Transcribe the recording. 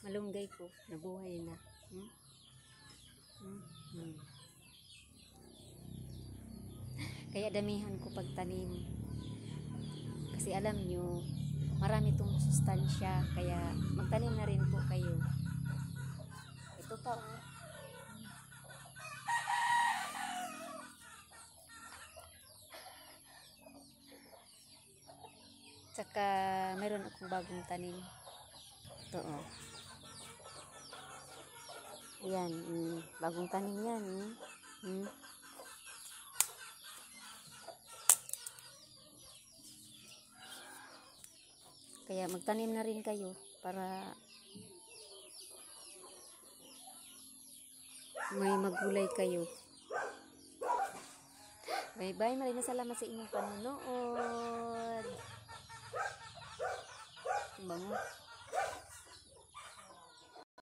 malunggay ko, nabuhay na. Kaya damihan ko pagtanim. Kasi alam nyo, marami itong sustansya. Kaya magtanim na rin po kayo. Ito pa. Tsaka meron akong bagong tanim. Ito oh. Ayan, bagong tanim yan. Kaya magtanim na rin kayo para may magulay kayo. Bye-bye. Maraming salamat sa inyong panonood. Bango.